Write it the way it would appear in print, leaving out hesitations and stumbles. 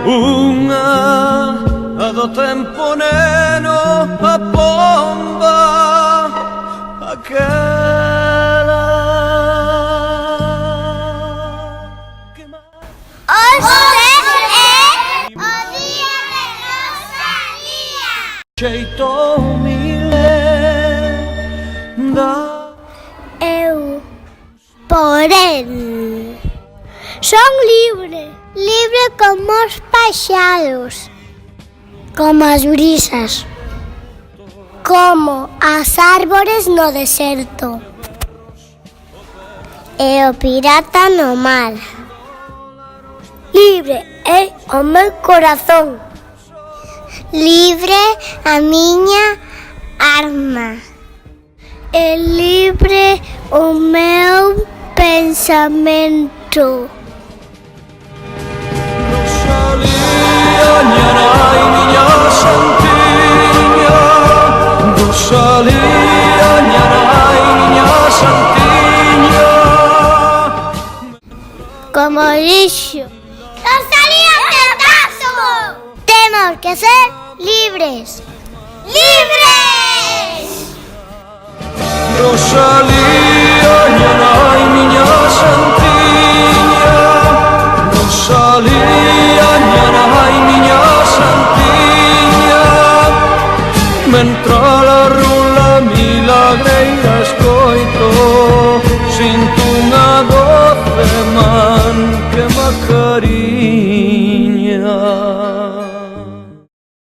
Unha do tempo neno a pomba aquela que Hoxe é o día de Rosalía. xeito humilde da Eu, porén, son libre, libre como os paxaros, como as brisas, como as árbores no deserto e o pirata no mar. Libre é o meu corazón, libre a miña arma, e libre o meu pensamento. Rosalía, ñarai, miña santiña. Rosalía, ñarai, miña santiña. Como dixo Rosalía Tetazo, temos que ser libres. ¡Libres! Rosalía, ñarai, miña santiña. Rosalía, ñarai, miña santiña. Mentra la rula milagreira escoito, sinto unha doce man que me acariña.